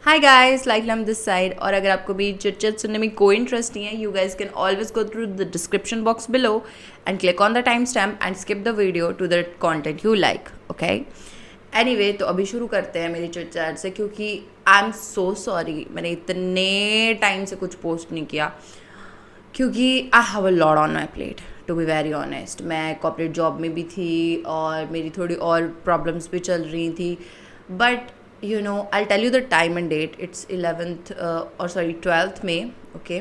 Hi guys, like lump this side. और अगर आपको भी चिट चिट सुनने में कोई इंटरेस्ट नहीं है, you guys can always go through the description box below and click on the time stamp and skip the video to the content you like. Okay, anyway, तो अभी शुरू करते हैं मेरी चिट चैट से, क्योंकि आई एम सो सॉरी मैंने इतने टाइम से कुछ पोस्ट नहीं किया, क्योंकि I have a lot on my plate to be very honest. मैं कॉर्पोरेट जॉब में भी थी और मेरी थोड़ी और प्रॉब्लम्स भी चल रही थी, but I'll tell you the time and date. It's 11th or sorry 12th May. Okay,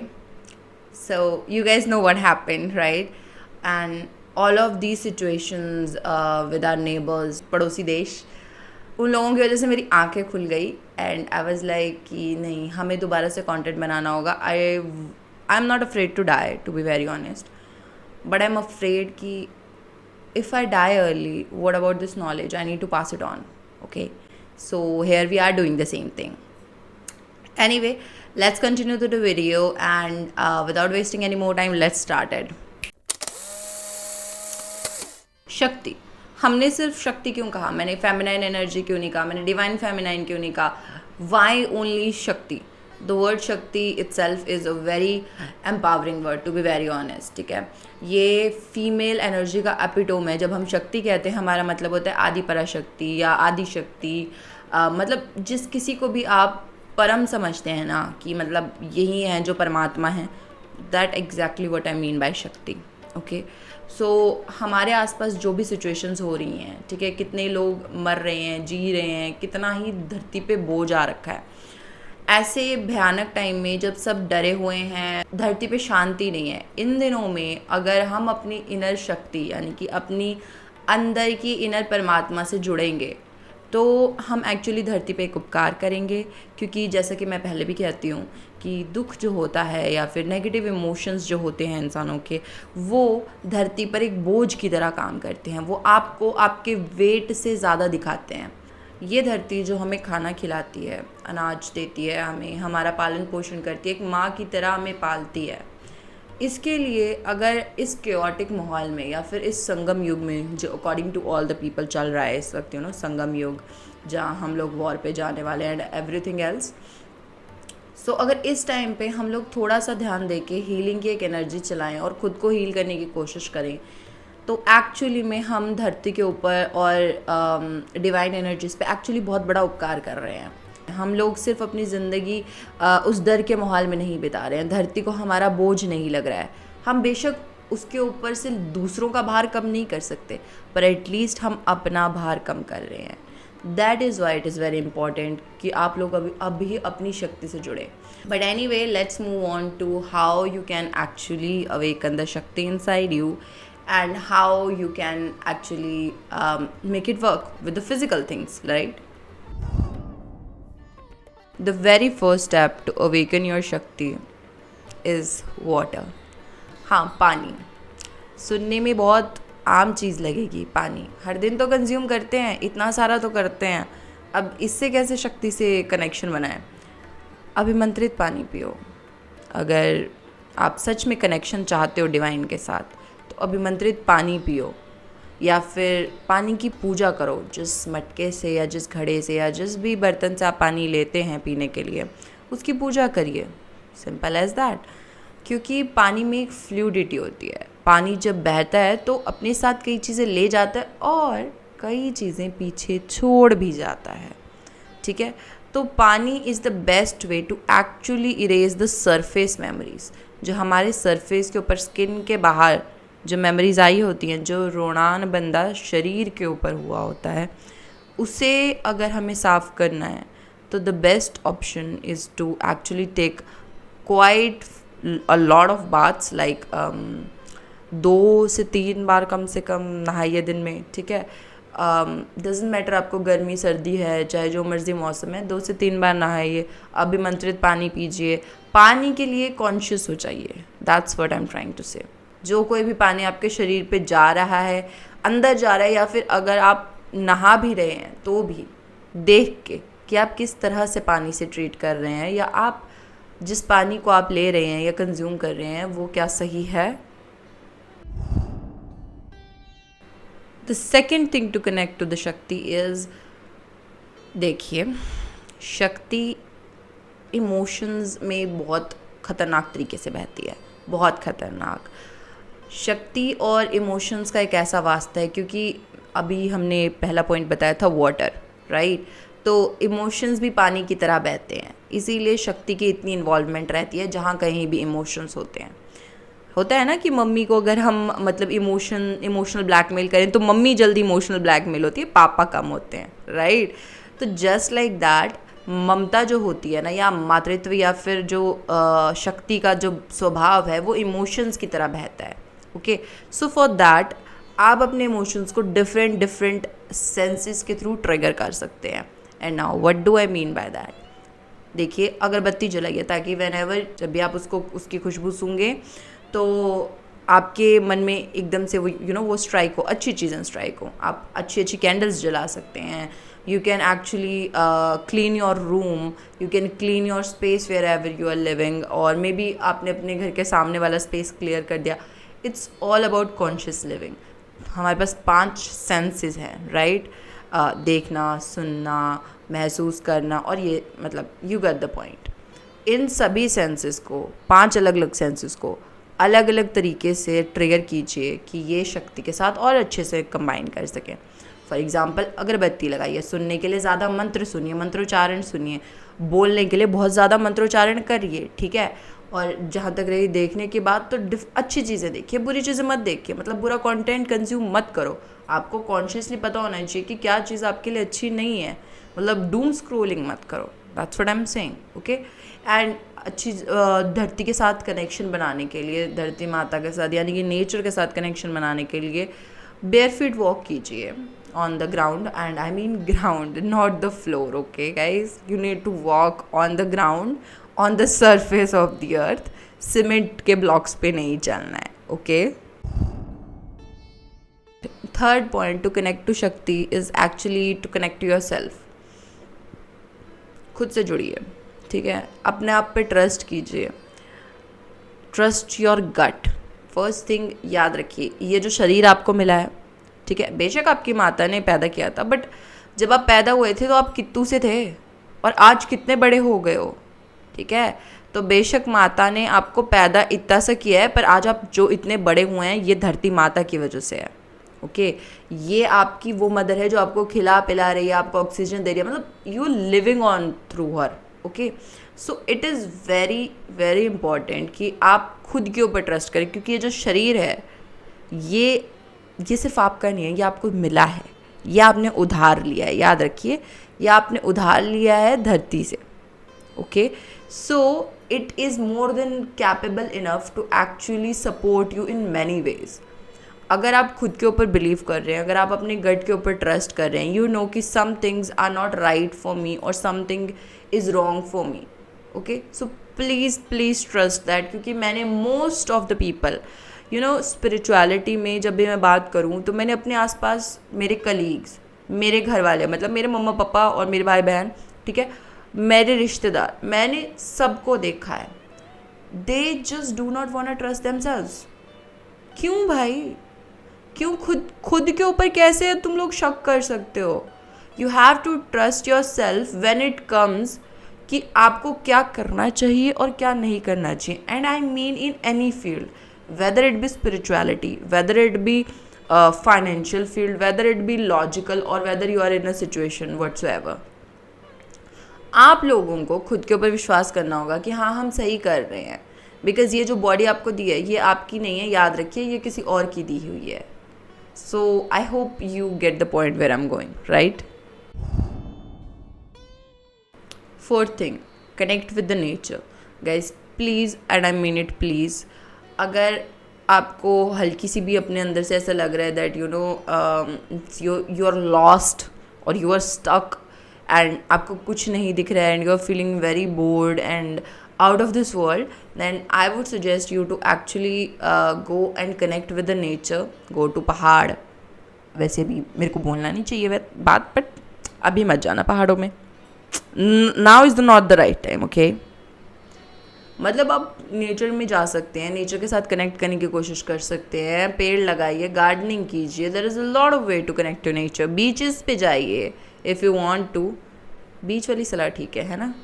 so you guys know what happened, right? And all of these situations with our neighbors, पड़ोसी देश, उन लोगों की वजह से मेरी आंखें खुल गई एंड आई वाज लाइक कि नहीं, हमें दोबारा से कंटेंट बनाना होगा। I am not afraid to die, to be very honest, but I am afraid कि if I die early, what about this knowledge? I need to pass it on. Okay, so here we are doing the same thing. Anyway, let's continue to the video and without wasting any more time, let's start it. शक्ति, हमने सिर्फ शक्ति क्यों कहा? मैंने feminine energy क्यों नहीं कहा? मैंने डिवाइन फेमिनाइन क्यों नहीं कहा? Why only shakti? The word shakti itself is a very empowering word, to be very honest. ठीक है, ये फीमेल एनर्जी का एपिटोम है। जब हम शक्ति कहते हैं, हमारा मतलब होता है आदि पराशक्ति या आदि शक्ति। मतलब जिस किसी को भी आप परम समझते हैं ना, कि मतलब यही है जो परमात्मा है, that exactly what I mean by शक्ति। ओके, सो हमारे आसपास जो भी सिचुएशंस हो रही हैं, ठीक है, कितने लोग मर रहे हैं, जी रहे हैं, कितना ही धरती पे बोझ आ रखा है, ऐसे भयानक टाइम में जब सब डरे हुए हैं, धरती पे शांति नहीं है, इन दिनों में अगर हम अपनी इनर शक्ति यानी कि अपनी अंदर की इनर परमात्मा से जुड़ेंगे तो हम एक्चुअली धरती पे एक उपकार करेंगे। क्योंकि जैसा कि मैं पहले भी कहती हूँ कि दुख जो होता है या फिर नेगेटिव इमोशंस जो होते हैं इंसानों के, वो धरती पर एक बोझ की तरह काम करते हैं। वो आपको आपके वेट से ज़्यादा दिखाते हैं। ये धरती जो हमें खाना खिलाती है, अनाज देती है, हमें हमारा पालन पोषण करती है, एक माँ की तरह हमें पालती है, इसके लिए अगर इस केओटिक माहौल में या फिर इस संगम युग में जो according to all the people चल रहा है इस वक्त, संगम युग, जहाँ हम लोग वॉर पे जाने वाले हैं एंड एवरीथिंग एल्स, सो अगर इस टाइम पे हम लोग थोड़ा सा ध्यान दे के हीलिंग की एक एनर्जी चलाएं और ख़ुद को हील करने की कोशिश करें, तो एक्चुअली में हम धरती के ऊपर और डिवाइन एनर्जीज पे एक्चुअली बहुत बड़ा उपकार कर रहे हैं। हम लोग सिर्फ अपनी ज़िंदगी उस डर के माहौल में नहीं बिता रहे हैं, धरती को हमारा बोझ नहीं लग रहा है। हम बेशक उसके ऊपर से दूसरों का भार कम नहीं कर सकते, पर एटलीस्ट हम अपना भार कम कर रहे हैं। That is why it is very important कि आप लोग अभी अपनी शक्ति से जुड़े। But anyway, let's move on to how you can actually awaken the shakti inside you and how you can actually make it work with the physical things, right? The very first step to awaken your shakti is water. हाँ, पानी। सुनने में बहुत आम चीज़ लगेगी, पानी हर दिन तो कंज्यूम करते हैं, इतना सारा तो करते हैं, अब इससे कैसे शक्ति से कनेक्शन बनाएं? अभिमंत्रित पानी पियो। अगर आप सच में कनेक्शन चाहते हो डिवाइन के साथ, तो अभिमंत्रित पानी पियो, या फिर पानी की पूजा करो। जिस मटके से या जिस घड़े से या जिस भी बर्तन से आप पानी लेते हैं पीने के लिए, उसकी पूजा करिए। Simple as that. क्योंकि पानी में एक फ्लूइडिटी होती है। पानी जब बहता है तो अपने साथ कई चीज़ें ले जाता है और कई चीज़ें पीछे छोड़ भी जाता है। ठीक है, तो pani is the best way to actually erase the surface memories. जो हमारे सरफेस के ऊपर, स्किन के बाहर जो मेमोरीज आई होती हैं, जो रोणान बंदा शरीर के ऊपर हुआ होता है, उसे अगर हमें साफ़ करना है तो the best option is to actually take quite a lot of baths, like 2 से 3 बार कम से कम नहाइए दिन में। ठीक है, डजेंट मैटर आपको गर्मी सर्दी है, चाहे जो मर्ज़ी मौसम है, 2 से 3 बार नहाइए। अभिमंत्रित पानी पीजिए। पानी के लिए कॉन्शियस हो जाइए। That's what I am trying to say. जो कोई भी पानी आपके शरीर पे जा रहा है, अंदर जा रहा है, या फिर अगर आप नहा भी रहे हैं तो भी देख के कि आप किस तरह से पानी से ट्रीट कर रहे हैं, या आप जिस पानी को आप ले रहे हैं या कंज्यूम कर रहे हैं वो क्या सही है। The second thing to connect to the shakti is, देखिए, शक्ति इमोशंस में बहुत ख़तरनाक तरीके से बहती है, बहुत ख़तरनाक। शक्ति और इमोशंस का एक ऐसा वास्ता है, क्योंकि अभी हमने पहला पॉइंट बताया था वाटर, राइट? तो इमोशंस भी पानी की तरह बहते हैं, इसीलिए शक्ति की इतनी इन्वॉल्वमेंट रहती है जहाँ कहीं भी इमोशंस होते हैं। होता है ना कि मम्मी को अगर हम मतलब इमोशनल ब्लैकमेल करें तो मम्मी जल्दी इमोशनल ब्लैकमेल होती है, पापा कम होते हैं, राइट? तो जस्ट लाइक दैट ममता जो होती है ना, या मातृत्व, या फिर जो शक्ति का जो स्वभाव है वो इमोशंस की तरह बहता है। ओके, सो फॉर दैट आप अपने इमोशंस को डिफरेंट सेंसेस के थ्रू ट्रिगर कर सकते हैं। And now what do I mean by that? देखिए, अगरबत्ती जलाइए ताकि व्हेनेवर जब भी आप उसकी खुशबू सूंघें तो आपके मन में एकदम से वो वो स्ट्राइक हो, अच्छी चीज़ें स्ट्राइक हो। आप अच्छी कैंडल्स जला सकते हैं। You can actually clean your room, you can clean your space wherever you are living, और मे बी आपने अपने घर के सामने वाला स्पेस क्लियर कर दिया। It's all about conscious living. हमारे पास 5 सेंसेस हैं, राइट? देखना, सुनना, महसूस करना, और ये मतलब यू गेट द पॉइंट। इन सभी सेंसेस को, 5 अलग अलग सेंसेस को अलग अलग तरीके से ट्रिगर कीजिए कि ये शक्ति के साथ और अच्छे से कंबाइन कर सकें। फॉर एग्जांपल, अगरबत्ती लगाइए, सुनने के लिए ज़्यादा मंत्र सुनिए, मंत्रोच्चारण सुनिए, बोलने के लिए बहुत ज़्यादा मंत्रोच्चारण करिए, ठीक है? और जहाँ तक रही देखने की बात, तो अच्छी चीज़ें देखिए, बुरी चीज़ें मत देखिए, मतलब बुरा कंटेंट कंज्यूम मत करो। आपको कॉन्शियसली पता होना चाहिए कि क्या चीज़ आपके लिए अच्छी नहीं है, मतलब डूम स्क्रोलिंग मत करो। That's what I am saying, okay? And अच्छी धरती के साथ कनेक्शन बनाने के लिए, धरती माता के साथ यानी कि नेचर के साथ कनेक्शन बनाने के लिए बेयर फीट वॉक कीजिए on the ground, and I mean ground, not the floor, okay guys? You need to walk on the ground, on the surface of the earth. Cement के blocks पे नहीं चलना है, okay? Third point to connect to Shakti is actually to connect to yourself. खुद से जुड़िए, ठीक है? अपने आप पे ट्रस्ट कीजिए, trust your gut. First thing याद रखिए, ये जो शरीर आपको मिला है, ठीक है, बेशक आपकी माता ने पैदा किया था, बट जब आप पैदा हुए थे तो आप कित्तू से थे, और आज कितने बड़े हो गए हो, ठीक है? तो बेशक माता ने आपको पैदा इतना सा किया है, पर आज आप जो इतने बड़े हुए हैं ये धरती माता की वजह से है, ओके? ये आपकी वो मदर है जो आपको खिला पिला रही है, आपको ऑक्सीजन दे रही है, मतलब you living on through her, okay? So it is very very important कि आप खुद के ऊपर ट्रस्ट करें, क्योंकि ये जो शरीर है ये सिर्फ आपका नहीं है, ये आपको मिला है, ये आपने उधार लिया है, याद रखिए, ये आपने उधार लिया है धरती से, okay? So it is more than capable enough to actually support you in many ways. अगर आप खुद के ऊपर बिलीव कर रहे हैं, अगर आप अपने गट के ऊपर ट्रस्ट कर रहे हैं, यू नो कि some things are not right for me और something is wrong for me, okay? So please trust that, क्योंकि मैंने most of the people spirituality में जब भी मैं बात करूँ तो मैंने अपने आसपास मेरे कलीग्स, मेरे घर वाले, मतलब मेरे मम्मा पापा और मेरे भाई बहन, ठीक है, मेरे रिश्तेदार, मैंने सबको देखा है, they just do not want to trust themselves. क्यों भाई? क्यों? खुद के ऊपर कैसे तुम लोग शक कर सकते हो? You have to trust yourself when it comes कि आपको क्या करना चाहिए और क्या नहीं करना चाहिए। And I mean in any field, whether it be spirituality, whether it be financial field, whether it be logical, और whether you are in a situation whatsoever. आप लोगों को खुद के ऊपर विश्वास करना होगा कि हाँ, हम सही कर रहे हैं, बिकॉज ये जो बॉडी आपको दी है ये आपकी नहीं है, याद रखिए, ये किसी और की दी हुई है। So I hope you get the point where I am going, right? Fourth thing, connect with the nature. Guys please, and I mean it please, अगर आपको हल्की सी भी अपने अंदर से ऐसा लग रहा है दैट यू आर लॉस्ट और यू आर स्टक एंड आपको कुछ नहीं दिख रहा है and you are feeling very bored and out of this world, then I would suggest you to actually go and connect with the nature. Go to पहाड़। वैसे भी मेरे को बोलना नहीं चाहिए वह बात, बट अभी मत जाना पहाड़ों में। Now is the not the right time, okay? मतलब आप नेचर में जा सकते हैं, नेचर के साथ कनेक्ट करने की कोशिश कर सकते हैं, पेड़ लगाइए, गार्डनिंग कीजिए, there is a lot of way to connect to nature. Beaches पे जाइए if you want to. Beach वाली सलाह ठीक है ना?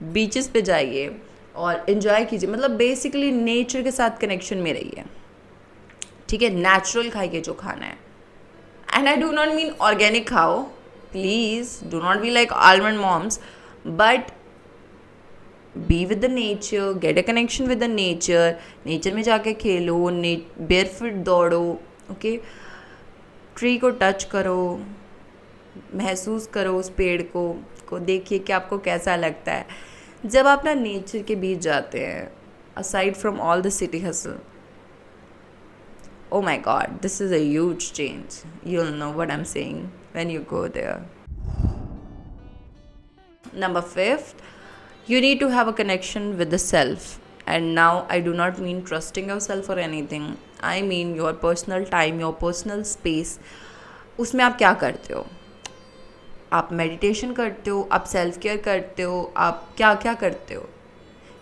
बीचेस पे जाइए और इन्जॉय कीजिए, मतलब बेसिकली नेचर के साथ कनेक्शन में रहिए, ठीक है। नेचुरल खाइए जो खाना है, and I do not mean organic खाओ, please do not be like almond moms, but be with the nature, get a connection with the nature, nature में जाके खेलो, बेयरफुट दौड़ो, ओके, ट्री को टच करो, महसूस करो उस पेड़ को देखिए कि आपको कैसा लगता है जब आप ना नेचर के बीच जाते हैं, aside from all the city hustle. Oh my god, this is a huge change. You'll know what I'm saying when you go there. Number 5, you need to have a connection with the self. And now I do not mean trusting yourself or anything. I mean your personal time, your personal space. उसमें आप क्या करते हो? आप meditation करते हो, आप self care करते हो, आप क्या क्या करते हो?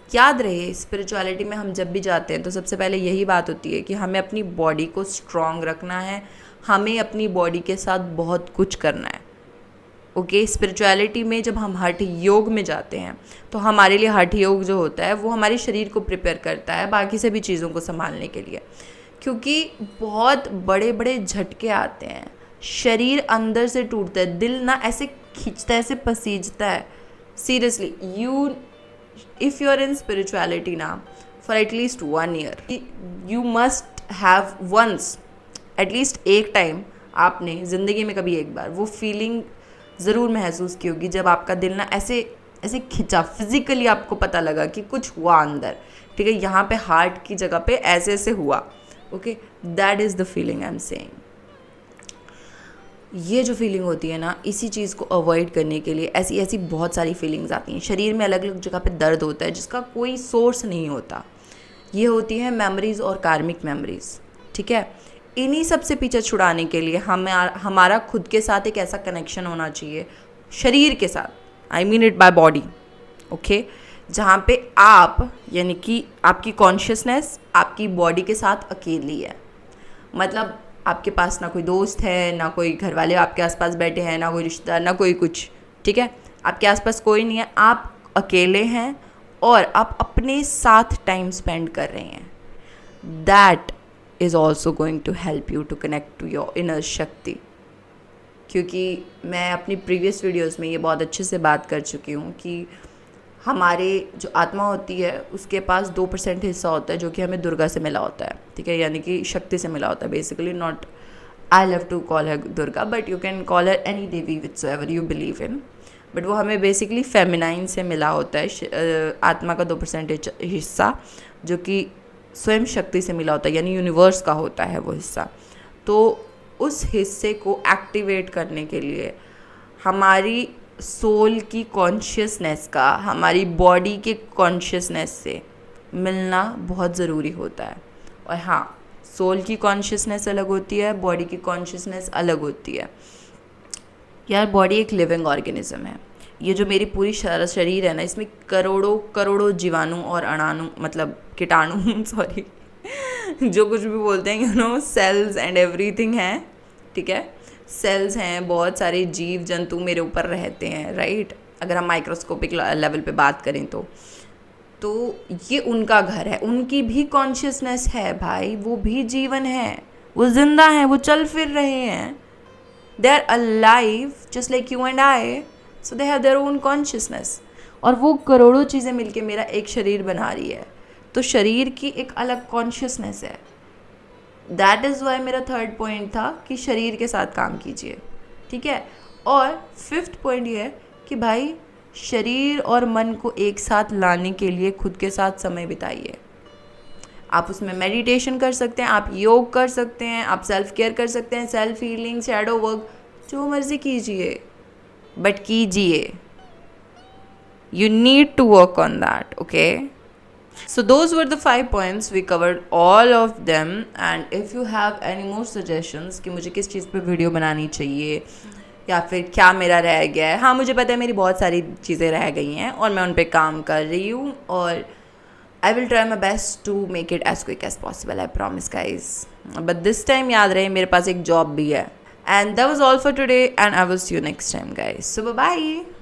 याद रहे, स्पिरिचुअलिटी में हम जब भी जाते हैं तो सबसे पहले यही बात होती है कि हमें अपनी बॉडी को स्ट्रॉन्ग रखना है, हमें अपनी बॉडी के साथ बहुत कुछ करना है, ओके। स्पिरिचुअलिटी में जब हम हठ योग में जाते हैं तो हमारे लिए हठ योग जो होता है वो हमारे शरीर को प्रिपेयर करता है बाकी सभी चीज़ों को संभालने के लिए, क्योंकि बहुत बड़े बड़े झटके आते हैं, शरीर अंदर से टूटता है, दिल ना ऐसे खींचता है, ऐसे पसीजता है। Seriously, if you are in spirituality now for at least 1 year, you must have once, at least एक टाइम आपने ज़िंदगी में कभी एक बार वो फीलिंग ज़रूर महसूस की होगी जब आपका दिल ना ऐसे ऐसे खिंचा, फिजिकली आपको पता लगा कि कुछ हुआ अंदर, ठीक है, यहाँ पे हार्ट की जगह पे ऐसे ऐसे हुआ, okay, that is the feeling I am saying. ये जो फीलिंग होती है ना, इसी चीज़ को अवॉइड करने के लिए ऐसी ऐसी बहुत सारी फीलिंग्स आती हैं। शरीर में अलग अलग जगह पे दर्द होता है जिसका कोई सोर्स नहीं होता, ये होती हैं मेमोरीज़ और कार्मिक मेमोरीज़, ठीक है। इन्हीं सब से पीछे छुड़ाने के लिए हमारा खुद के साथ एक ऐसा कनेक्शन होना चाहिए, शरीर के साथ, आई mean it by body, okay, जहाँ पे आप यानी कि आपकी कॉन्शियसनेस आपकी बॉडी के साथ अकेली है। मतलब आपके पास ना कोई दोस्त है, ना कोई घर वाले आपके आसपास बैठे हैं, ना कोई रिश्तेदार, ना कोई कुछ, ठीक है, आपके आसपास कोई नहीं है, आप अकेले हैं और आप अपने साथ टाइम स्पेंड कर रहे हैं। That is also going to help you to connect to your inner shakti, क्योंकि मैं अपनी प्रीवियस वीडियोज़ में ये बहुत अच्छे से बात कर चुकी हूँ कि हमारे जो आत्मा होती है उसके पास 2% हिस्सा होता है जो कि हमें दुर्गा से मिला होता है, ठीक है, यानी कि शक्ति से मिला होता है। Basically not I love to call her Durga, but you can call her any Devi whichever you believe in, but वो हमें बेसिकली फेमिनाइन से मिला होता है, आत्मा का 2% हिस्सा जो कि स्वयं शक्ति से मिला होता है, यानी यूनिवर्स का होता है वो हिस्सा। तो उस हिस्से को एक्टिवेट करने के लिए हमारी सोल की कॉन्शियसनेस का हमारी बॉडी के कॉन्शियसनेस से मिलना बहुत ज़रूरी होता है। और हाँ, सोल की कॉन्शियसनेस अलग होती है, बॉडी की कॉन्शियसनेस अलग होती है। यार, बॉडी एक लिविंग ऑर्गेनिज्म है। ये जो मेरी पूरी शरीर है ना, इसमें करोड़ों करोड़ों जीवाणु और अणाणु, मतलब कीटाणु सॉरी जो कुछ भी बोलते हैं, you know, cells and everything है, ठीक है, सेल्स हैं, बहुत सारे जीव जंतु मेरे ऊपर रहते हैं, राइट। अगर हम माइक्रोस्कोपिक लेवल पे बात करें तो ये उनका घर है, उनकी भी कॉन्शियसनेस है भाई, वो भी जीवन है, वो जिंदा हैं, वो चल फिर रहे हैं, they are alive just like you and I, so they have their own consciousness. और वो करोड़ों चीज़ें मिलके मेरा एक शरीर बना रही है, तो शरीर की एक अलग कॉन्शियसनेस है। दैट इज़ वाई मेरा 3rd पॉइंट था कि शरीर के साथ काम कीजिए, ठीक है। और 5th पॉइंट ये है कि भाई शरीर और मन को एक साथ लाने के लिए खुद के साथ समय बिताइए। आप उसमें मेडिटेशन कर सकते हैं, आप योग कर सकते हैं, आप सेल्फ केयर कर सकते हैं, सेल्फ हीलिंग, शैडो वर्क, जो मर्जी कीजिए, बट कीजिए। You need to work on that, okay? So those were the 5 points. We covered all of them. And if you have any more suggestions कि मुझे किस चीज़ पे वीडियो बनानी चाहिए या फिर क्या मेरा रह गया है, हाँ मुझे पता है मेरी बहुत सारी चीज़ें रह गई हैं और मैं उन पे काम कर रही हूँ, और I will try my best to make it as quick as possible, I promise guys. But this time याद रहे मेरे पास एक जॉब भी है. And that was all for today, and I will see you next time guys. So bye bye.